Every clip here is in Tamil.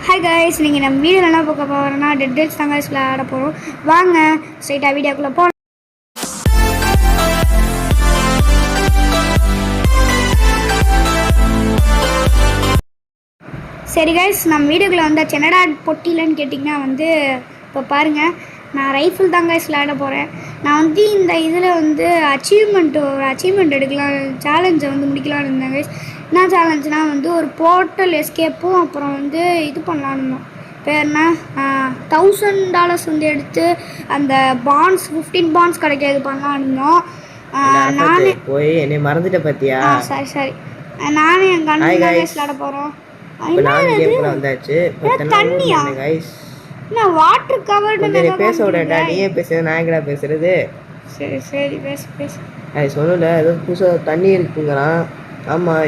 ஹாய் கைஸ், நீங்கள் நம்ம வீடியோவில் என்ன பார்க்க போகிறோம்னா டெட் டெல்ஸ் தான் கைஸ் விளையாட போகிறோம். வாங்க ஸ்ட்ரைட்டாக வீடியோக்குள்ளே போகலாம். சரி கைஸ், நம்ம வீடியோக்குள்ளே வந்தால் என்னடா பொட்டிலன்னு கேட்டிங்கன்னா இப்போ பாருங்கள், நான் ரைஃபிள் தான் கைஸ் விளையாட போகிறேன். நான் இந்த இதில் ஒரு அச்சீவ்மெண்ட் எடுக்கலாம், சேலஞ்சை முடிக்கலான்னு இருந்தேன் கைஸ். என்ன சேலஞ்சுனா ஒரு போர்ட்டல் எஸ்கேப்பும் அப்புறம் இது பண்ணலான்னு இருந்தோம். பேர் என்ன, $1000 எடுத்து அந்த பாண்ட்ஸ் 15 பாண்ட்ஸ் கிடைக்காது பண்ணலான்னு இருந்தோம். நானே போய் என்னை மறந்துட்ட பத்தியா? சரி நானும் என் கண்ணு விளையாட போகிறோம். தண்ணியா? என்ன வாட்டர் கவர்டு? பேச விடா, நீயே பேச, நான் எங்கடா பேசுறது? சரி பேசு. அது சொல்லல, ஏதோ புதுசாக தண்ணி இருக்குங்கிறான். ஆமாம்,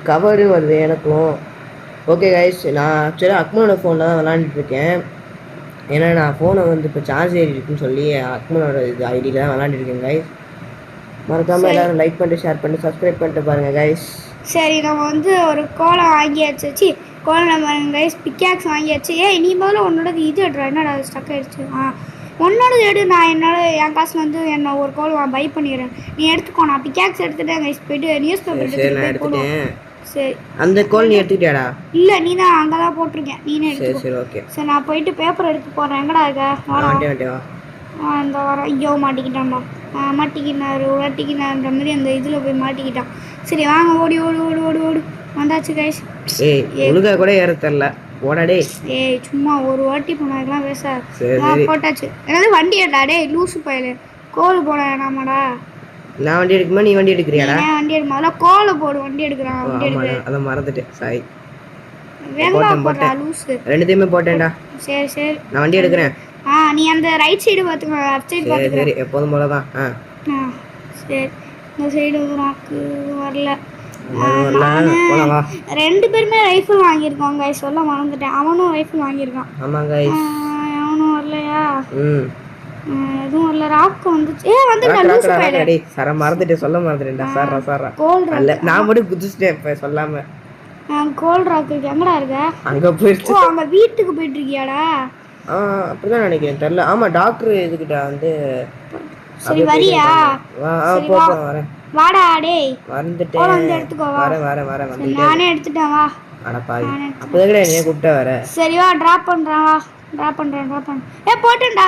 கவரு வருது எனக்கும். ஓகே கைஸ், நான் ஆக்சுவலாக அக்மனோட ஃபோனில் தான் விளாண்டுருக்கேன். ஏன்னா நான் ஃபோனை இப்போ சார்ஜ் ஏறிட்டுன்னு சொல்லி அக்மனோட இது ஐடியில் தான் விளாண்டுருக்கேன் கைஸ். மறக்காமல் எல்லோரும் லைக் பண்ணிட்டு ஷேர் பண்ணிட்டு சப்ஸ்கிரைப் பண்ணிட்டு பாருங்கள் கைஸ். சரி, நம்ம ஒரு கோலம் வாங்கியாச்சு. கோலம் பாருங்க கைஸ், பிக்காக்ஸ் வாங்கியாச்சு. நீ முதல்ல உன்னோட இது எடுறா. என்னடா ஸ்டக் ஆகிடுச்சு? உன்னோட எடு, நான் என் காசில் என்ன ஒரு கோலம் பை பண்ணிடுறேன். நீ எடுத்துக்கோ, நான் பிக்காக்ஸ் எடுத்துட்டேன் கைஸ். போயிட்டு நியூஸ் பேப்பர் எடுத்துட்டேன். சரி, அந்த கோல் நீ எடுத்துக்கிட்டியாடா? இல்லை, நீ தான் அங்கே தான் போட்டிருக்கேன், நீனே எடுத்து. சரி ஓகே. சரி, நான் போயிட்டு பேப்பர் எடுத்து போடுறேன். எங்கடா இருக்க? இந்த வாரம் ஐயோ மாட்டிக்கிட்டான்டா. மாட்டிக்கினான்ற மாதிரி அந்த இதில் போய் மாட்டிக்கிட்டான். சரி வாங்க, ஓடி ஓடு ஓடு ஓடு ஓடு வந்தாச்சு கைஸ். ஒழுங்கா கூட ஏற தெரியல, ஓடாடே. சும்மா ஒரு வாட்டி போனாக்கெல்லாம் பேச போட்டாச்சு. ஏதாவது வண்டி எடுடா. லூசு பயலு, கோல் போட வேணாமாடா? நான் வண்டி எடுக்குமா, நீ வண்டி எடுக்கிறியாடா? வண்டி எடுக்க முதல்ல கோலை போடு. வண்டி எடுக்கிறான். வண்டி எடுக்கிறேன், அதை மறந்துட்டேன். சாரி, வேகமாக போடுறா லூசு. ரெண்டுத்தையுமே போட்டேன்டா. சரி நான் வண்டி எடுக்கிறேன். நீ அந்த ரைட் சைடு பார்த்துக்கோ, லெஃப்ட் சைடு பார்த்துக்கோ. சரி, எப்போதும் போல தான். சரி, இந்த சைடு ராக்கு வரல. ரெண்டு பேருமே ரைஃபிள் வாங்கியிருக்கோம் கைஸ், சொல்ல மறந்துட்டேன். அவனும் ரைஃபிள் வாங்கியிருக்கான். ஆமாம் கைஸ், அவனும் வரலையா? எதுவும் வரல. ராக்கு வந்துச்சு. சார மறந்துட்டேன், சொல்ல மறந்துட்டேன்டா. சாரா நான் மட்டும் குதிச்சிட்டேன் இப்போ சொல்லாம. கோல்ட் ராக்கு எங்கடா இருக்க? அங்க போயிடுச்சு. அங்க வீட்டுக்கு போயிட்டு இருக்கியாடா? அப்படிதான் நினைக்கிறேன், தெரியல. ஆமா, டாக்டர் இதுகிட்ட சரி வரியா? வரேன். வாடா டேய், வந்துட்டேன். எடுத்துக்கோ. வரேன். நானே எடுத்துட்டேன். வா. அட பாவி, அப்பதான் என்னைய கூப்பிட்டா வர. சரி வா, டிராப் பண்றேன். வா, டிராப் பண்றேன். போட்டேன்டா.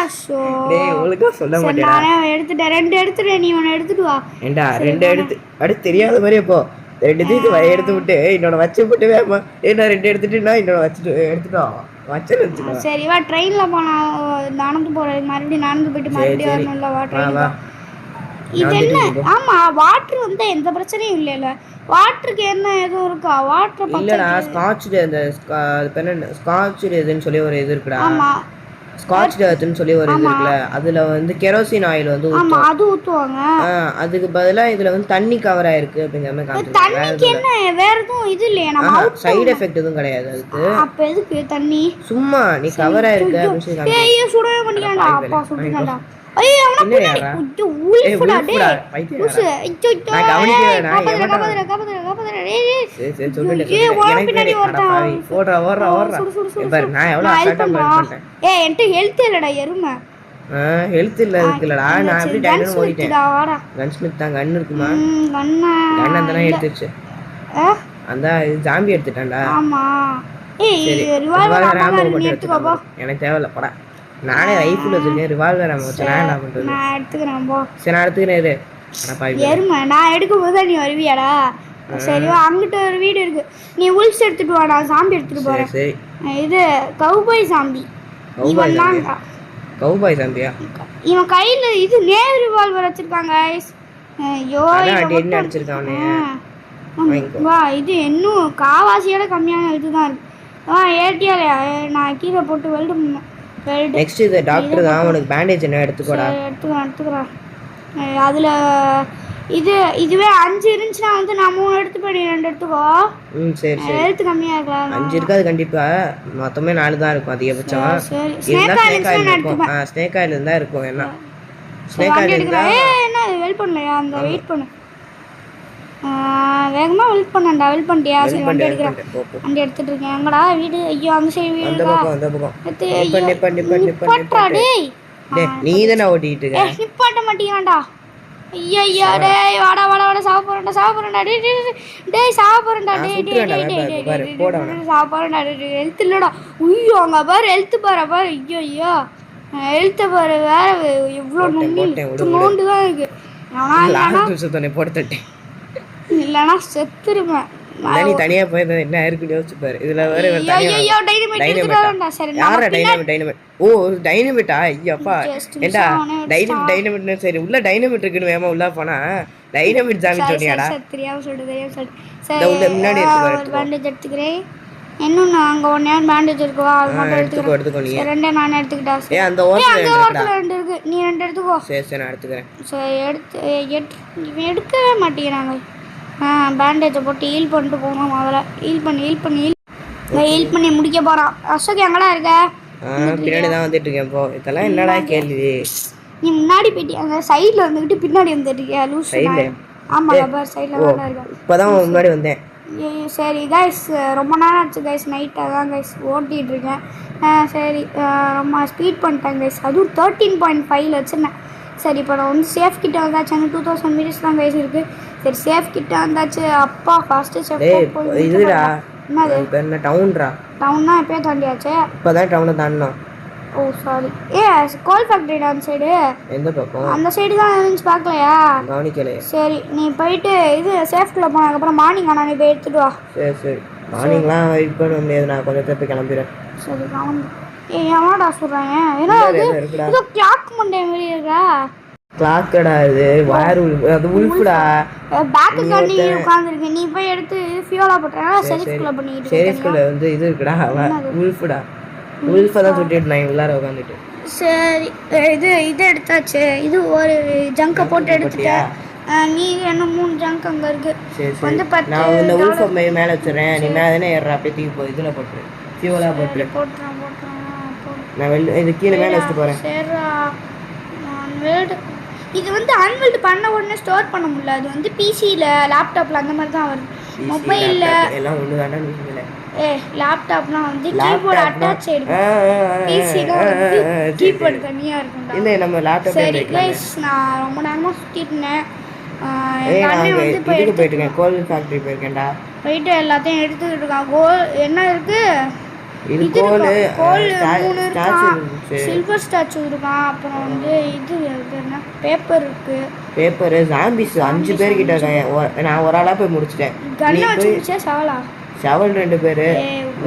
டேய், ஒழுங்கா சொல்ல மாட்டேடா. நான் எடுத்துட்டேன். 2 எடுத்துட்டேன். நீ ஒன்னு எடுத்துட்டு வா. ஏண்டா 2 அடுத்து தெரியாத மாதிரியே போ. 2 தூக்கி எடுத்து விட்டு இன்னொன்னு வச்சு விட்டு வேமா. ஏன்னா 2 எடுத்துட்டு நான் இன்னொன்னு எடுத்துட்டோம். சரி வா, ட்ரெயின்ல போனா நடந்து போறது, மறுபடியும் நடந்து போயிட்டு மறுபடியும் வரணும்ல. வா, ட்ரெயின்ல. இது என்ன? ஆமா, வாட்டர் எந்த பிரச்சனையும் இல்லைல்ல. வாட்டருக்கு என்ன எதுவும் இருக்கா? வாட்டர் இல்லடா, ஸ்காட்ச் அந்த ஸ்காட்ச் இதுன்னு சொல்லி ஒரு இது இருக்குடா. ஆமா, ஸ்காட்ச் டர்ட்னு சொல்லி ஒரு இது இருக்குல, அதுல கெரோசின் ஆயில் ஆமா அது ஊத்துவாங்க. அதுக்கு பதிலா இதுல தண்ணி கவர் ஆயிருக்கு அப்படிங்கிற மாதிரி காமிச்சாங்க. தண்ணிக்கு என்ன வேற எதுவும் இது இல்லையா? நம்ம சைடு எஃபெக்ட் எதுவும் கிடையாது அதுக்கு. அப்ப எதுக்கு தண்ணி? சும்மா நீ கவர் ஆயிருக்கு அப்படின்னு சொல்லி காமிச்சாங்க. ஏய், சுடவே மாட்டீங்கடா. அப்பா சுடுங்கடா. ஐயோ, அவன பின்னாடி உல்ஃப்டா டேய். லூசு. ஐயோ நான் கவனிக்கவே நான் காபதற. சரி சொல்லிட்டு எனக்கு பின்னாடி வரடா. ஓடுறா. பாரு, நான் எவ்வளவு அசால்ட்டா பண்ணிட்டேன். என்கிட்ட ஹெல்த் இல்லடா எருமை. ஹெல்த் இல்லடா. நான் எப்படி டைனோ ஓடிட்டேன். கன்ஸ்மித் தான். கன் இருக்குமா? கன் அந்த எடுத்துச்சு. அந்த ஜாம்பி எடுத்துட்டான்டா. ஆமா. ரிவால்வர் எடுத்துக்கோ. எனக்கு தேவையில்ல படா. நானே ரைஃபிள் வச்சிருக்கேன், ரிவால்வர் வச்சு நான் என்ன பண்றது? நான் எடுத்துக்கிறேன் போ. சரி, நான் எடுத்துக்கிறேன். எருமை, நான் எடுக்கும்போது நீ வருவியாடா? சரி வா, அங்கிட்ட ஒரு வீடு இருக்கு. நீ உல்ஸ் எடுத்துட்டு வாடா, சாம்பி எடுத்துட்டு போறேன். சரி, இது கவுபாய் சாம்பி. கவுபாய் சாம்பியா? இவன் கையில இது நேவ் ரிவால்வர் வச்சிருக்காங்க गाइस. ஐயோ, என்ன அடிச்சிருக்கானே. வா, இது இன்னும் காவாசியோட கம்மியான இதுதான் இருக்கு. ஏடிஆர் நான் கீழே போட்டு வெல்ட் பண்ணேன். நெக்ஸ்ட் இது டாக்டர் தான். உனக்கு பேண்டேஜ் என்ன எடுத்துக்கோடா. எடுத்துக்கிறேன். அதில் இதுவே 5 இருந்துச்சுன்னா நான் 3 எடுத்து போய் 2 எடுத்துக்கோ. சரி ஹெல்த் கம்மியாக இருக்கலாம். 5 இருக்காது கண்டிப்பா, மொத்தமே 4 தான் இருக்கும் அதிகபட்சம். ஸ்னேக் ஆயில் இருந்தா இருக்கும். என்ன ஸ்னேக் ஆயில் இருந்தா என்ன வெயிட் பண்ணலையா? அந்த வெயிட் பண்ணு. வேகமாக வெல்ட் பண்ணேன்டா. வெல்ட் பண்ணிட்டியா? வெல்ட் சரி, வண்டி பண்ணிட்டு எடுக்கிறேன். வெல்ட் பண்ணிட்டு போ. வண்டி எடுத்துகிட்டு இருக்கேன். எங்கடா வீடு? ஐயோ, அந்த சைடு வீடு அந்த இருக்கா? பக்கம் அந்த பக்கம் எடுத்து நிப்பாட்டு நிப்பாட்டு நிப்பாட்டு நிப்பாட்டு நிப்பாட்றா நிப்பாட்டு. டேய். டேய் நீ தானே ஓட்டிட்டு இருக்க. நிப்பாட்ட மாட்டீங்கடா. ஐயா டேய், வாடா வாடா வாடா, சாவ போறேன்டா டேய் டேய் டேய், டேய் சாவ போறேன்டா நான் டேய் டேய் சுட்டுறேன்டா டேய் வேப்ப டேய் பாரு டேய் போடா. டேய், சாவ போறேன்டா டேய். ஹெல்த் இல்லடா. ஐயோ, அங்க பாரு ஹெல்த் பாரு பாரு. ஐயோ ஐயோ, ஹெல்த் பாரு வேற எவ்வளோ நோண்டு தான் இருக்கு. போட்டு இல்லைன்னா செத்துருவேன். நீ தனியா போய் என்ன இருக்குன்னு யோசிச்சு பாரு. இதுல வேற ஐயோ, டைனமைட் எடுத்துறான்டா. சரி, யாரா டைனமைட்? ஓ டைனமைட்டா? ஐயப்பா ஏண்டா டைனமைட்னு சரி உள்ள டைனமைட் இருக்குன்னு வேமா உள்ள போனா டைனமைட் ஜாமி சொன்னியாடா? தெரியாம சொல்லுது. இந்த உள்ள முன்னாடி ஒரு பேண்டேஜ் எடுத்துக்கிறேன். இன்னும் அங்க ஒன் நேரம் பேண்டேஜ் இருக்குவா? அது மட்டும் எடுத்துக்கோ. நீ ரெண்டே நான் எடுத்துக்கிட்டா. ஏ அந்த ஓரத்துல ரெண்டு இருக்கு. நீ ரெண்டு எடுத்துக்கோ. சரி நான் எடுத்துக்கிறேன். சரி எடுக்கவே மாட்டேங்கிறாங்க. பேண்டேஜை போட்டு ஹீல் பண்ணிட்டு போகணும். முதல்ல ஹீல் பண்ணி முடிக்க போகிறான். அசோக் எங்கடா இருக்க? பின்னாடி தான் வந்துட்டு இருக்கேன். இப்போ இதெல்லாம் என்னடா கேள்வி? நீ முன்னாடி போயிட்டு அந்த சைடில் வந்துக்கிட்டு பின்னாடி வந்துட்டு இருக்கியா? லூஸ் சைடில். ஆமாம் பார், சைடில் தான் இருக்கேன். இப்போ தான் முன்னாடி வந்தேன். சரி கைஸ், ரொம்ப நேரம் ஆச்சு கைஸ். நைட்டாக தான் கைஸ் ஓட்டிகிட்டு இருக்கேன். சரி, ரொம்ப ஸ்பீட் பண்ணிட்டேன் கைஸ். அதுவும் 13.5 வச்சுருந்தேன். சரி, இப்போ நான் வந்து சேஃப் கிட்ட வந்தாச்சு. அங்கே 2000 மீட்டர்ஸ் தான் கைஸ் இருக்குது. சரி, சேஃப் கிட்ட வந்தாச்சு. அப்பா ஃபாஸ்ட்டு சேஃப் இதுடா. என்னது? என்ன டவுன்ரா? டவுன்னா எப்போயே தாண்டியாச்சு. இப்போ தான் டவுனை தாண்டினோம். ஓ சாரி. கோல் ஃபேக்ட்ரிடா அந்த சைடு. எந்த பக்கம்? அந்த சைடு தான் இருந்துச்சு, பார்க்கலையா? கவனிக்கலையே. சரி, நீ போயிட்டு இது சேஃப்குள்ளே போனதுக்கப்புறம் மார்னிங் ஆனால் நீ போய் எடுத்துட்டு வா. சரி மார்னிங்லாம் வெயிட் பண்ண முடியாது. நான் கொஞ்சம் திருப்பி கிளம்பிடுறேன். சரி கிளம்பு. எவனடா சொல்கிறாங்க? ஏன்னா ஏதோ கிளாக் மண்டே மாதிரி இருக்கா? கிளாக்கடா இது? வயர் அது உல்ஃப்டா. பேக்கு காண்டி உட்காந்துருக்கு. நீ போய் எடுத்து ஃபியூலா போட்டுறா. செரிஸ்குள்ள பண்ணிட்டு செரிஸ்குள்ள வந்து இது இருக்குடா. உல்ஃப்டா. உல்ஃபை தான் சுட்டிட்டு நான் உள்ளார உட்காந்துட்டு. சரி, இது எடுத்தாச்சு. இது ஒரு ஜங்கை போட்டு எடுத்துட்டேன். நீ என்ன 3 ஜங்க் அங்கே இருக்கு. வந்து நான் இந்த உல்ஃபை மேலே வச்சுறேன். நீ மேலே தானே ஏறுற. அப்படியே தூக்கி போ. இதில் போட்டுரு. ஃபியூலா போட்டுரு. நான் இது கீழே மேலே வச்சுட்டு போகிறேன். சரிடா. இது வந்து அன்வெல்ட் பண்ண உடனே ஸ்டோர் பண்ண முடியல. அது வந்து பிசியில், லேப்டாப்பில் அந்த மாதிரி தான் வரும். மொபைலில் எல்லாம் ஒன்று தாண்டா. நீங்களே லேப்டாப்லாம் வந்து கீபோர்டு அட்டாச் ஆகிடும். பிசியில் வந்து கீபோர்டு தனியாக இருக்கும்டா. இல்லை நம்ம லேப்டாப். சரி கைஸ், நான் ரொம்ப நேரமாக சுற்றிட்டு இருந்தேன். வந்து போயிட்டுருக்கேன். கோல் ஃபேக்ட்ரி போயிருக்கேன்டா. போயிட்டு எல்லாத்தையும் எடுத்துக்கிட்டு இருக்கான். கோல் என்ன இருக்குது? இது கோல் 3 இருக்கான். சில்வர் ஸ்டாச்சு இருக்கான். அப்புறம் வந்து இது என்ன பேப்பர் இருக்கு. பேப்பர் ஜாம்பிஸ் 5 பேர் கிட்ட இருக்காங்க. நான் ஒரு ஆளா போய் முடிச்சிட்டேன். கன்ன வச்சுச்சே சவாலா? செவல் 2 பேர்.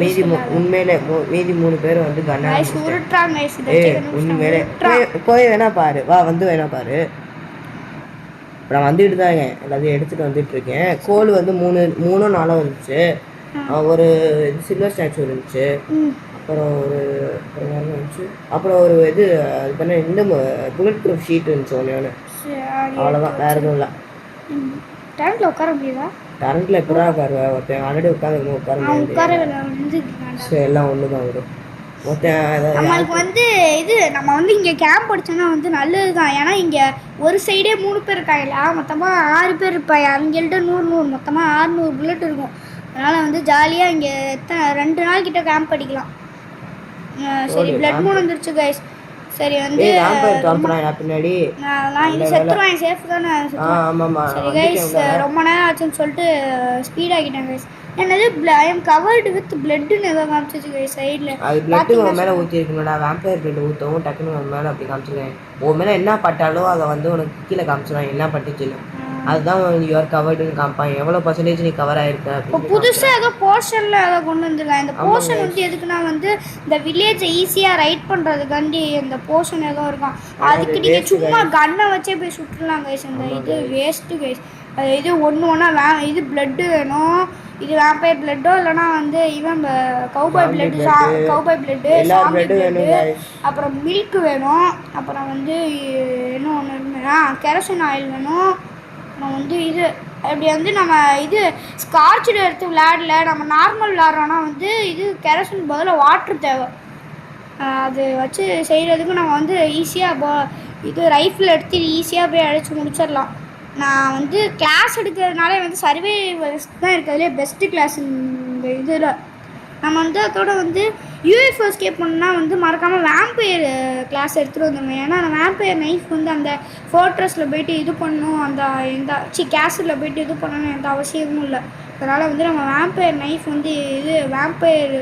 மீதி உண்மையிலே மீதி 3 பேர் வந்து கன்ன உருட்டுறாங்க. உண்மையிலே போய் வேணா பாரு. வா வந்து வேணா பாரு. நான் வந்துட்டு தான் இருக்கேன். எல்லாத்தையும் எடுத்துட்டு வந்துட்டு இருக்கேன். கோல் வந்து 3 4 வந்துச்சு. ஒரு சில்வர் ஸ்டாச்சு இருந்துச்சு. அப்புறம் அப்புறம் ஒரு இது பண்ண இந்த புல்லட் ப்ரூஃப் ஷீட் இருந்துச்சு ஒன்று. அவ்வளோதான், வேறு எதுவும் இல்லை. டேரண்ட்டில் உட்கார முடியுதா? டேரண்ட்டில் எப்படா உட்காருவேன்? ஒருத்தன் ஆல்ரெடி உட்கார முடியாது. சரி, எல்லாம் ஒன்று தான் வரும். நம்மளுக்கு வந்து நம்ம வந்து இங்கே கேம்ப் அடிச்சோன்னா வந்து நல்லது தான். ஏன்னா இங்கே ஒரு சைடே 3 பேர் இருக்காங்களா, மொத்தமாக 6 பேர் இருப்பாங்க. அவங்கள்ட்ட 100 மொத்தமாக 600 புல்லட் இருக்கும். அதனால் வந்து ஜாலியாக இங்கே 2 நாள் கிட்ட கேம்ப் அடிக்கலாம். சரி, பிளட் மூணு வந்துருச்சு கைஸ். சரி வந்து பின்னாடி நான் செத்துருவேன். சேஃப் தானே? சரி கைஸ், ரொம்ப நேரம் ஆச்சுன்னு சொல்லிட்டு ஸ்பீட் ஆகிட்டேன் கைஸ். என்னது ஐ எம் கவர்டு வித் பிளட்னு ஏதோ காமிச்சிச்சு கைஸ் சைடில். அது பிளட் உன் மேலே ஊற்றிருக்கணும்டா. வேம்பயர் பிளட் ஊற்றவும் டக்குன்னு உன் மேலே அப்படி காமிச்சிருக்கேன். உன் மேலே என்ன பட்டாலும் அதை வந்து உனக்கு கீழே காமிச்சிடுவான் என்ன பட்டுச்சுன்னு. அதுதான் யுவர் கவர்டுன்னு காமிப்பான். எவ்வளோ பர்சன்டேஜ் நீ கவர் ஆகிருக்க. இப்போ புதுசாக ஏதோ போர்ஷனில் ஏதோ கொண்டு வந்துருக்கேன். இந்த போர்ஷன் வந்து எதுக்குன்னா வந்து இந்த வில்லேஜை ஈஸியாக ரைட் பண்ணுறதுக்காண்டி இந்த போர்ஷன் ஏதோ இருக்கான். அதுக்கு நீங்கள் சும்மா கன்னை வச்சே போய் சுட்டுலாம் கைஸ். இந்த இது வேஸ்ட்டு கைஸ். இது ஒன்றா இது பிளட்டு வேணும். இது வேம்பயர் பிளட்டோ இல்லைனா வந்து இவன் கௌபாய் பிளட்டு, கௌபாய் பிளட்டு, சாமி பிளட்டு, அப்புறம் மில்க் வேணும். அப்புறம் வந்து இன்னும் ஒன்று இருக்குன்னா கெரசின் ஆயில் வேணும். அப்புறம் வந்து இது அப்படி வந்து நம்ம இது ஸ்காட்சில் எடுத்து விளையாடல. நம்ம நார்மல் விளையாடுறோன்னா வந்து இது கெரசின் பதிலாக வாட்ரு தேவை. அது வச்சு செய்கிறதுக்கு நம்ம வந்து ஈஸியாக இது ரைஃபிள் எடுத்து ஈஸியாக போய் அடித்து முடிச்சிடலாம். நான் வந்து கிளாஸ் எடுக்கிறதுனால வந்து சர்வே தான் இருக்கிறதுலே பெஸ்ட்டு கிளாஸ் இந்த இதில். நம்ம வந்து அதோட வந்து யூஎஃப்ஓ எஸ்கேப் பண்ணால் வந்து மறக்காமல் வேம்பயர் கிளாஸ் எடுத்துகிட்டு வந்துடுவேன். ஏன்னா அந்த வேம்பயர் நைஃப் வந்து அந்த ஃபோர்ட்ரஸில் போயிட்டு இது பண்ணணும், அந்த கேஸில் போயிட்டு இது பண்ணணும் எந்த அவசியமும் இல்லை. அதனால் வந்து நம்ம வேம்பயர் நைஃப் வந்து இது வேம்பயர்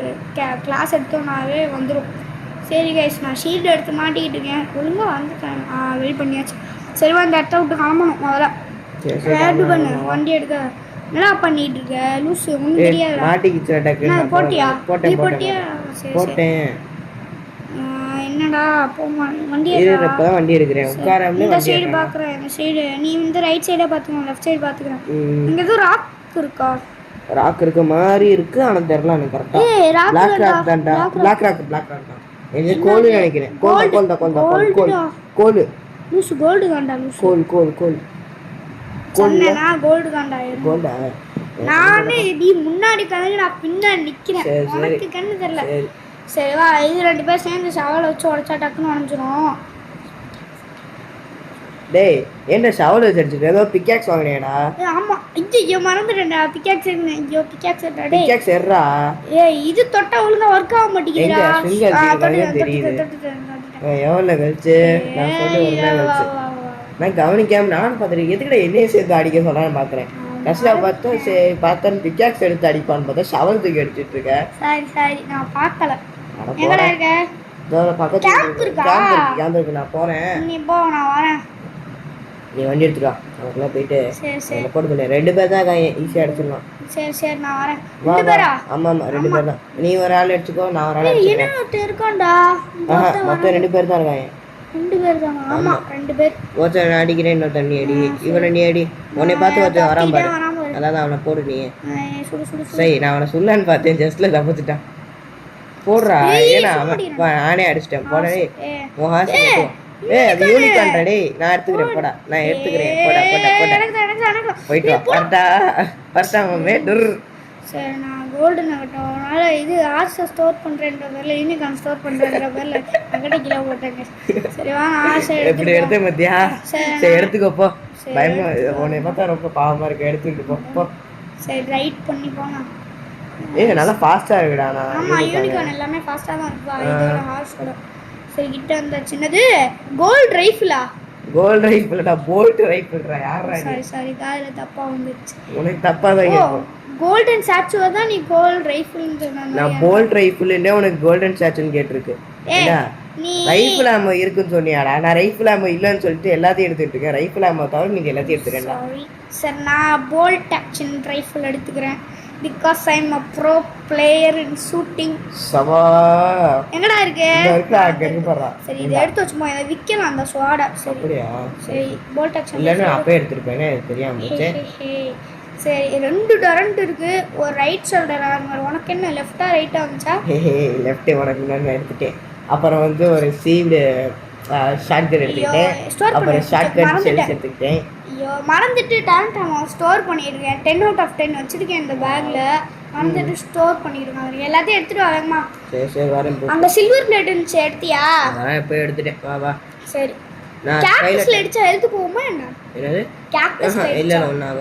கிளாஸ் எடுத்தோம்னாவே வந்துடும். சரி கைஸ், நான் ஷீல்டு எடுத்து மாட்டிக்கிட்டு இருக்கேன். ஒழுங்காக வந்துட்டேன். வெயிட் பண்ணியாச்சு. சரி அந்த இடத்த விட்டு கிளம்பணும். முதல்ல ரெடி பண்ணு, வண்டி எடுக்க. என்ன பண்ணிட்டு இருக்க லூசு? ஒன்றும் தெரியாது. மாட்டிக்கிச்சு டக்கு. போட்டியா? நீ போட்டேன் போட்டியா? சரி போட்டேன். என்னடா போமா வண்டி இப்பதான் வண்டி எடுக்கிறேன். உட்காராமலே இந்த சைடு பார்க்குறேன். இந்த சைடு நீ வந்து ரைட் சைடே பார்த்துக்கணும், லெஃப்ட் சைடு பார்த்துக்கிறேன். இங்கே எதுவும் ராக் இருக்கா? ராக் இருக்க மாதிரி இருக்கு, ஆனா தெரியல எனக்கு கரெக்டா. பிளாக் ராக் தான்டா. பிளாக் ராக் தான். என்ன கோல் நினைக்கிறேன். கோல் லூசு கோல்டு தான்டா. லூசு கோல் சொன்னேனா கோல்டு தான்டா. கோல்டா? நானே நீ முன்னாடி கணக்கு நான் பின்னாடி நிக்கிறேன். உனக்கு கண்ணு தெரியல. சரி வா, இது 2 பேர் சேர்ந்து ஷவலை வச்சு உடச்சா டக்குன்னு உடஞ்சிரும். டேய் என்ன ஷவல் வச்சு அடிச்சிட்டு ஏதோ பிக்காக்ஸ் வாங்கினேடா? ஆமா, ஐயோ மறந்துட்டேன்டா. பிக்காக்ஸ் எடுங்க. ஐயோ பிக்காக்ஸ் எடுடா. டேய் பிக்காக்ஸ் எர்றா. ஏய் இது தொட்டா ஒழுங்கா வர்க் ஆக மாட்டேங்குதுடா. எவ்வளோ கழிச்சு நான் சொல்லி ஒரு நாள் கழிச்சு நான் கவனிக்காம நானும் பார்த்துட்டு எதுக்கிட்ட என்னையே சேர்த்து அடிக்க சொல்லான்னு பார்க்குறேன். கடைசியாக பார்த்தா சரி பார்த்தேன் பிக்காக்ஸ் எடுத்து அடிப்பான்னு பார்த்தா ஷவல் தூக்கி அடிச்சிட்டு இருக்கேன். சரி நான் பார்க்கல. எங்கடா இருக்க? பக்கத்துல கேம்ப் இருக்கா? கேம்ப் இருக்கு. நான் போறேன். நீ போ, நான் வரேன். நீ வண்டி எடுத்துக்கா. அவங்களாம் போயிட்டு சரி போட்டு சொன்னேன். 2 பேர் தான் இருக்காங்க, ஈஸியாக அடிச்சிடலாம். சரி நான் வரேன். வா 2 பேரா? ஆமா 2 பேர் தான். நீ ஒரு ஆள் எடுத்துக்கோ, நான் ஒரு ஆள் எடுத்துக்கிறேன். என்ன இருக்கான்டா? மொத்தம் 2 பேர் தான் இருக்காங்க. 2 பேர் தானா? ஆமா 2 பேர். ஒருத்தன் நான் அடிக்கிறேன், இன்னொருத்தன் நீ அடி. இவனை நீ அடி. உன்னை பார்த்து ஒருத்தன் வரான் பாரு. அதான் அவனை போடு நீ. சரி நான் அவனை சொல்லலான்னு பார்த்தேன், ஜஸ்ட்ல தப்பிச்சுட்டான். போடுறா. ஏன்னா அவன் நானே அடிச்சிட்டேன். போடே மோகாசி. அது யூனிகான்டா. டேய் நான் எடுத்துக்கிறேன். போடா நான் எடுத்துக்கிறேன். போடா போயிட்டு வா. கரெக்டா மேட்டர். சரி நான் கோல்டு நகட்டும். அதனால் இது ஆர்ஸை ஸ்டோர் பண்ணுறேன்ற பேரில் யூனிகான் ஸ்டோர் பண்ணுறேன்ற பேரில் நகட்டை கிலோ போட்டேங்க. சரி வாங்க ஆர்ஸை எப்படி எடுத்தேன் பார்த்தியா? சரி எடுத்துக்கோப்போ. பயமா உன்னை பார்த்தா ரொம்ப பாவமாக இருக்கு. எடுத்துக்கிட்டு போ. சரி ரைட் பண்ணி போனா. நல்லா ஃபாஸ்ட்டாக இருக்குடா. நான் ஆமாம் யூனிகான் எல்லாமே ஃபாஸ்ட்டாக தான் இருக்குப்பா. இதோட ஹார்ஸோட. சரி கிட்ட அந்த சின்னது கோல்டு ரைஃபிளா? கோல்டு ரைஃபிள்டா. போல்ட் ரைஃபிள்டா. யாரா நீ? சரி காதுல தப்பா வந்துருச்சு. உனக்கு தப்பா தான் கேக்கும். கோல்டன் ஸ்டாச்சுவா தான் நீ கோல்ட் ரைஃபிள்னு சொன்னாங்க. நான் போல்ட் ரைஃபிள்னே உனக்கு கோல்டன் ஸ்டாச்சுன்னு கேட்டிருக்கு. ஏடா நீ ரைஃபிள் ஆமோ இருக்குன்னு சொன்னியாடா? நான் ரைஃபிள் ஆமோ இல்லைன்னு சொல்லிட்டு எல்லாத்தையும் எடுத்துட்டு இருக்கேன். ரைஃபிள் ஆமோ தவிர நீங்க எல்லாத்தையும் எடுத்துக்கிறேன்டா. சாரி நான் போல்ட் ஆக்ஷன் ரைஃபிள் எடுத்துக்கிறேன். because I'm a pro player in shooting. சவா எங்கடா இருக்கு? இருக்கு பாறா. சரி இத எடுத்து வச்சுமா, இத விக்கலாம் அந்த ஸ்வாட. சரி அப்படியே. சரி போல்ட் ஆக்ஷன் இல்லனா அப்பே எடுத்துட்டேனே, தெரியாம போச்சே. சரி 2 டரண்ட் இருக்கு. ஒரு ரைட் ஷோல்டர் ஆர்மர். உனக்கு என்ன லெஃப்ட்டா ரைட்டா வந்துச்சா? லெஃப்ட் உனக்கு நான் எடுத்துட்டேன். அப்புறம் வந்து ஒரு சீவ்டு ஷாட்கன் எடுத்துட்டேன். அப்புறம் ஷாட்கன் ஷெல்ஸ் எடுத்துட்டேன். ஐயோ மறந்துட்டு டேலண்ட் அமௌண்ட் ஸ்டோர் பண்ணிருக்கேன். 10 out of 10 வச்சிருக்கேன் இந்த பேக்ல. மறந்துட்டு ஸ்டோர் பண்ணிருக்கேன். எல்லாத்தையும் எடுத்துட்டு வரேம்மா. சரி வரேன். அங்க சில்வர் பிளேட் இருந்துச்சு, எடுத்தியா? நான் இப்ப எடுத்துட்டேன். வா சரி நான் கேக்டஸ்ல அடிச்சா ஹெல்த் போகுமா என்ன? என்னது கேக்டஸ்ல? இல்ல ஒண்ணாக.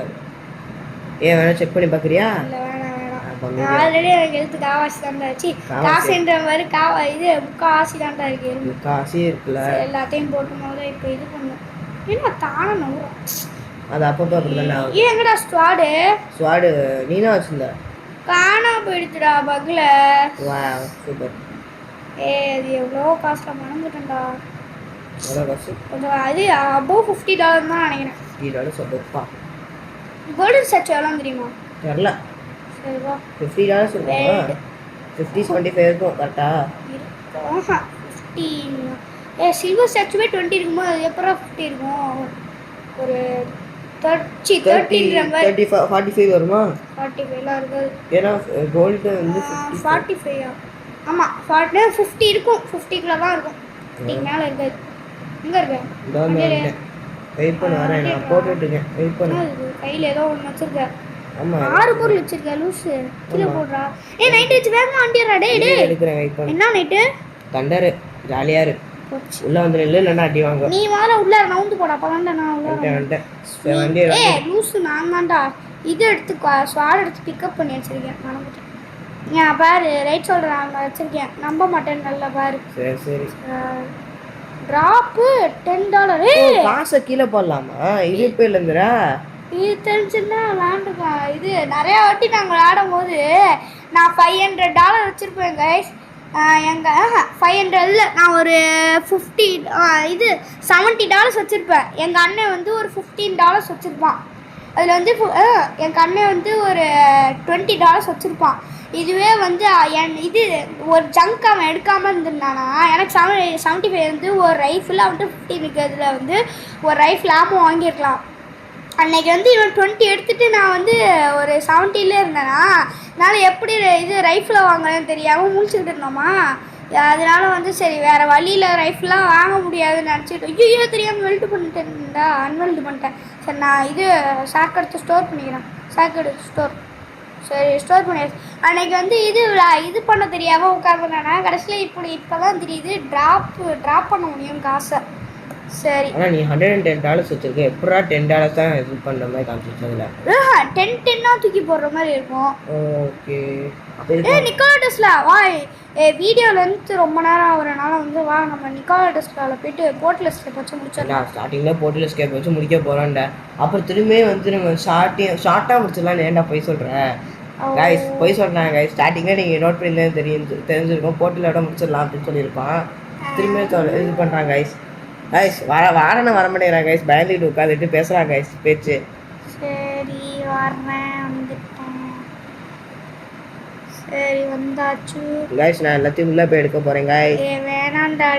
வேணா செக் பண்ணி பாக்குறியா? இல்ல வேணாம். ஆல்ரெடி எனக்கு ஹெல்த் காவாசி தான்டா ஆச்சு. காசுன்ற மாதிரி இது காசி தான்டா இருக்கு. காசி இருக்குல்ல. எல்லாத்தையும் போட்டு முதல்ல இப்போ இது பண்ணு. என்ன தான நவுறோம். அது அப்பப்போ அப்படிதான்டா. எங்கடா ஸ்வாடு நீனா வச்சிருந்த? காணா போயிடுச்சுடா பக்ல. Wow super. அது எவ்வளோ காஸ்ட்ல மறந்துட்டேன்டா. எவ்வளோ காசு? கொஞ்சம் அது above $50 தான் நினைக்கிறேன். $50 சப்போப்பா. கோல்டன் ஸ்டாச்சு எவ்வளோ தெரியுமா? தெரியல. சரி வா. $50 சொல்லுங்க. 50-75 இருக்கும் கரெக்டா? ஆஹா 50. சில்வர் ஸ்டாச்சுவே 20 இருக்கும்போது அது எப்பறம் 50 இருக்கும்? ஒரு 45 வருமா? 45 இருக்காது. ஏன்னா கோல்டு வந்து 45. ஆமா 50 இருக்கும். 50 தான் இருக்கும். 50 மேல இருக்காது. எங்க இருக்கு? வெயிட் பண்ண வரேன். நான் போட்டுட்டு இருக்கேன். வெயிட் பண்ணு. கையில ஏதோ ஒன்று வச்சிருக்க. ஆமா 6 பொருள் வச்சிருக்க லூசு. கீழ போடுறா. நைட் வச்சு வேகமா வண்டியறா. டேய் எடுக்கறேன். வெயிட் பண்ணு. என்ன நைட்? தண்டர் ஜாலியா இரு. போச்சு. உள்ள வந்து நில்லு இல்லைன்னா அடி வாங்க. நீ முதல்ல உள்ள நவுந்து போடா அப்பதான்டா நான் உள்ள வந்துட்டேன். சரி வண்டி ஏய் லூசு நான் தான்டா இது எடுத்து ஸ்வாட் எடுத்து பிக்கப் பண்ணி வச்சிருக்கேன் மறந்துட்டேன். ஏன் பாரு ரைட் ஷோல்டர் அங்கே வச்சிருக்கேன் நம்ப மாட்டேன் நல்லா பாரு. சரி சரி ட்ராப்பு $10. காசை கீழே போடலாமா இது இப்போ இல்லைங்கிறா இது தெரிஞ்சுன்னா விளாண்டுக்கா. இது நிறையா வாட்டி நாங்கள் விளாடும் போது நான் $500 வச்சுருப்பேன் கைஸ். எங்கள் 500 இல்லை நான் ஒரு 50 இது $70 வச்சுருப்பேன். எங்கள் அண்ணன் வந்து ஒரு $15 வச்சுருப்பான். அதில் வந்து எங்கள் அண்ணன் வந்து ஒரு $20 வச்சுருப்பான். இதுவே வந்து என் இது ஒரு ஜங்க் அவன் எடுக்காமல் இருந்திருந்தானா எனக்கு 75 வந்து ஒரு ரைஃபிள் அவன்ட்டு 50 இருக்கிறதுல வந்து ஒரு ரைஃபிள் ஆமும் வாங்கியிருக்கலாம். அன்றைக்கி வந்து இவன் 20 எடுத்துகிட்டு நான் வந்து ஒரு 70லே இருந்தேனா அதனால் எப்படி இது ரைஃபிளை வாங்குறேன்னு தெரியாமல் முடிச்சுக்கிட்டு இருந்தோமா. அதனால வந்து சரி வேறு வழியில் ரைஃபிளாக வாங்க முடியாதுன்னு நினச்சிட்டு ஐயோ தெரியாமல் வெல்ட் பண்ணிட்டேன்டா அன்வெல்டு பண்ணிட்டேன். சரி நான் இது சாக்கு எடுத்து ஸ்டோர் பண்ணிக்கிறேன். சாக்கு எடுத்து ஸ்டோர் சரி ஸ்டோர் பண்ணியாச்சு. அன்றைக்கி வந்து இது பண்ண தெரியாமல் உட்காந்துனா கடைசியில் இப்போ தான் தெரியுது ட்ராப் பண்ண முடியும் காசை. சரி ஆனால் நீ $110 வச்சிருக்க எப்படா $10 தான் இது பண்ணுற மாதிரி காமிச்சிருச்சதுல 10 தூக்கி போடுற மாதிரி இருக்கும். ஓகே நிக்கோலா டெஸ்லா வா வீடியோ லென்த் ரொம்ப நேரம் ஆகுறனால வந்து வா நம்ம நிக்கோலா டெஸ்லாவில் போயிட்டு போர்ட்டல் எஸ்கேப் வச்சு முடிச்சிடலாம். ஸ்டார்டிங்கில் போர்ட்டல் எஸ்கேப் வச்சு முடிக்க போகிறோம்டா. அப்புறம் திரும்பியே வந்து நம்ம ஷார்ட்டாக முடிச்சிடலாம்னு ஏன்டா போய் சொல்கிறேன் கைஸ் போய் சொல்கிறேன் கைஸ். ஸ்டார்டிங்கில் நீங்கள் நோட் பண்ணி தெரிஞ்சிருக்கோம் போர்ட்டலோட முடிச்சிடலாம் அப்படின்னு சொல்லியிருப்பான். திரும்பியும் இது பண்ணுறாங்க கைஸ். கைஸ் வாடனை வர மாட்டேங்கிறான் கைஸ். பயந்துட்டு உட்காந்துட்டு பேசுகிறான் கைஸ் பேச்சு. சரி வரேன் வந்துட்டேன். சரி வந்தாச்சு கைஸ். நான் எல்லாத்தையும் உள்ளே போய் எடுக்க போகிறேன் கைஸ். வேணாண்டா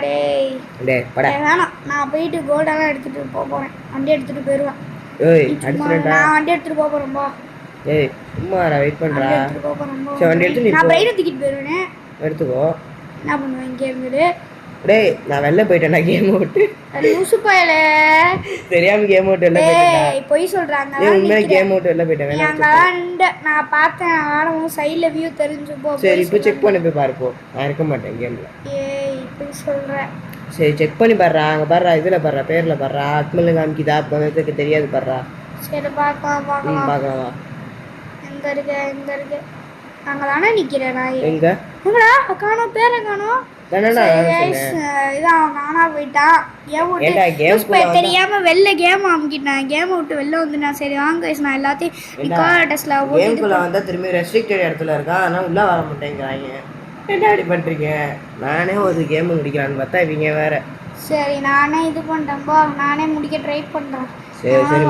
வேணாம் நான் போயிட்டு கோல்டெல்லாம் எடுத்துகிட்டு போகிறேன். வண்டி எடுத்துகிட்டு போயிடுவேன். நான் வண்டி எடுத்துகிட்டு போகிறேன்பா. ஏய் சும்மா வெயிட் பண்ணுறா. சரி வண்டி எடுத்து நான் பைரை தூக்கிட்டு போயிடுவேன். எடுத்துக்கோ. என்ன பண்ணுவேன் இங்கே இருந்துட்டு டேய் நான் வெளில போயிட்டேன். நான் கேம் அவுட்டு லூசு பயல தெரியாம கேம் அவுட் வெளில போயிட்டேன். போய் சொல்றாங்க உண்மையா கேம் அவுட் வெளில போயிட்டேன். நான் பார்த்தேன் ஆடவும் சைடுல வியூ தெரிஞ்சு போ. சரி இப்போ செக் பண்ணி போய் பாரு போ. நான் இருக்க மாட்டேன் கேம்ல. ஏய் இப்படி சொல்றேன். சரி செக் பண்ணி பாருடா. அங்க பாருடா இதுல பாருடா பேர்ல பாருடா அக்மல் காமிக்குதா அப்போ தெரியாது பாருடா. சரி பார்க்கலாம் பார்க்கலாம். எங்க இருக்கு அங்கே தானே நிற்கிறேன் நான். எங்கடா காணோம் பேரை காணோம். இதான் நானா போயிட்டான் தெரியாம வெளில கேம் அமுக்கிட்டேன். கேம் விட்டு வெளில வந்து நான் சரி வாங்க நான் எல்லாத்தையும் கேம்குள்ள வந்தா திரும்பி ரெஸ்ட்ரிக்டட் இடத்துல இருக்கான். ஆனால் உள்ள வர மாட்டேங்கிறாங்க. என்ன அப்படி பண்றீங்க? நானே ஒரு கேம் முடிக்கலான்னு பார்த்தா இவங்க வேற. சரி நானே இது பண்றேன்பா. நானே முடிக்க ட்ரை பண்றேன். சரி சரி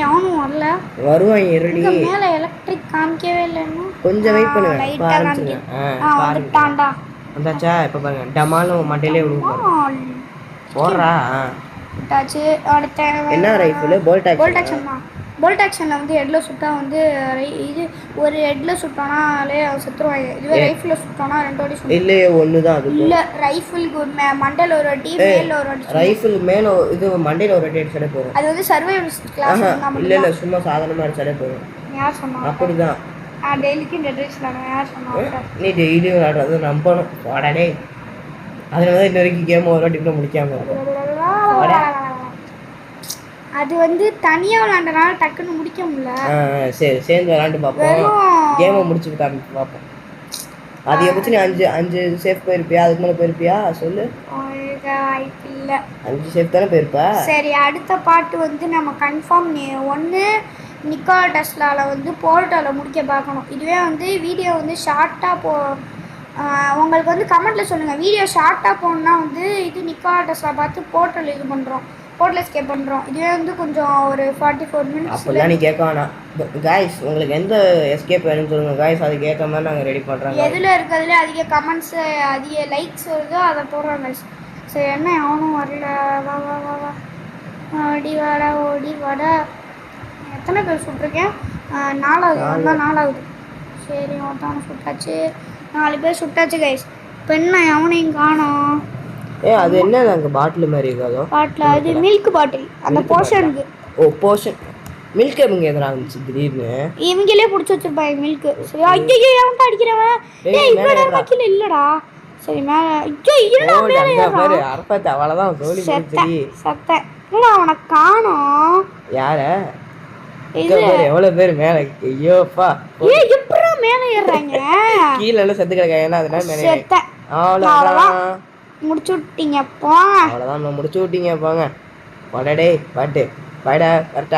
எவனும் வரல. வருவாங்க ரெடி. மேல எலக்ட்ரிக் காமிக்கவே இல்லைன்னு கொஞ்சம் வெயிட் பண்ணுவேன். வந்துட்டான்டா. வந்தாச்சா? இப்போ பாருங்க டமாலும் மண்டையிலே விடுவோம். போடுறா அடுத்த என்ன ரைஃபிள்? போல்ட் ஆக்ஷன் தான். போல்ட் ஆக்ஷனில் வந்து ஹெட்டில் சுட்டா வந்து இது ஒரு ஹெட்டில் சுட்டோனாலே செத்துருவாங்க. இதுவே ரைஃபிளில் சுட்டோன்னா 2 வாட்டி சுட்டு இல்லையே ஒன்று தான். அது இல்லை ரைஃபிளுக்கு மண்டையில் ஒரு வாட்டி மேலே ஒரு வாட்டி. ரைஃபிள் மேலே இது மண்டையில் ஒரு வாட்டி அடிச்சாலே போதும். அது வந்து சர்வைவல் கிளாஸ். இல்லை சும்மா சாதாரணமாக அடிச்சாலே போதும். யார் சொன்னா? அப்படிதான் டெய்லிக்கும் டெட்ரேஸ் விளாடுவேன். யார் சொன்னா? நீ டெய்லியும் விளாடுறது நம்பணும். வாடாடே அதனால தான் இன்ன வரைக்கும் கேம் ஒரு வாட்டி கூட முடிக்காம அது வந்து தனியாக விளாண்டனால டக்குன்னு முடிக்க முடியல. சரி சேர்ந்து விளாண்டு பார்ப்போம். கேமை முடிச்சுட்டு காமிச்சு பார்ப்போம். அது எப்படி நீ 5 சேஃப் போயிருப்பியா? அதுக்கு மேலே போயிருப்பியா சொல்லு. வாய்ப்பு இல்லை. 5 சேஃப் தானே போயிருப்பா. சரி அடுத்த பாட்டு வந்து நம்ம கன்ஃபார்ம் ஒன்று நிக்கோலா டெஸ்லாவில் வந்து போர்ட்டலில் முடிக்க பார்க்கணும். இதுவே வந்து வீடியோ வந்து ஷார்ட்டாக உங்களுக்கு வந்து கமெண்ட்டில் சொல்லுங்கள். வீடியோ ஷார்ட்டாக போகணுன்னா வந்து இது நிக்கோலா டெஸ்லா பார்த்து போர்ட்டல் இது பண்ணுறோம். போர்ட்டல் எஸ்கேப் பண்ணுறோம். இதுவே வந்து கொஞ்சம் ஒரு 44 மினிட்ஸ். அப்படிலாம் நீ கேட்க வேணாம் காய்ஸ். உங்களுக்கு எந்த எஸ்கேப் வேணும்னு சொல்லுங்கள் காய்ஸ். அதுக்கு ஏற்ற மாதிரி நாங்கள் ரெடி பண்ணுறோம். எதில் இருக்கிறதுல அதிக கமெண்ட்ஸு அதிக லைக்ஸ் வருதோ அதை போடுறோம் காய்ஸ். சரி என்ன அவனும் வரல. வா வா வா வா ஓடி வாடா. எத்தனை பேர் சுட்டிருக்கேன்? 4வது. சரி ஒருத்தவனை சுட்டாச்சு. 4 பேர் சுட்டாச்சு கைஸ். இப்போ என்ன அவனையும் காணோம். அது என்ன அங்கே பாட்டில் மாதிரி இருக்காதோ? பாட்டில் அது மில்க் பாட்டில். அந்த போர்ஷனுக்கு. போர்ஷன் மில்க் எங்கே எதிராக இருந்துச்சு திடீர்னு? இவங்களே பிடிச்சி வச்சிருப்பாங்க மில்க்கு. சரி ஐயோ எவன்ட்டு அடிக்கிறவன்? இவ்வளோ கீழே இல்லைடா. சரி மேலே ஐயோ இருடா ஓடு மேலே அங்க பாரு ஏறான் அரப்பாத்து அவ்வளவுதான் தோழி முடிச்சடி. செத்தேன் இல்லடா அவனை காணோம் யார இது பாரு எவ்வளவு பேர் மேல. ஐயோப்பா எப்படா மேலே ஏறுறாங்க கீழே எல்லாம் செத்து கிடக்க. ஏன்னா அதனால மேலே செத்தேன் அவ்வளவுதான் முடிச்சு விட்டீங்க போ அவ்வளவுதான் முடிச்சு விட்டீங்க போங்க. போடா டேய் பாட்டு பாடா கரெக்டா.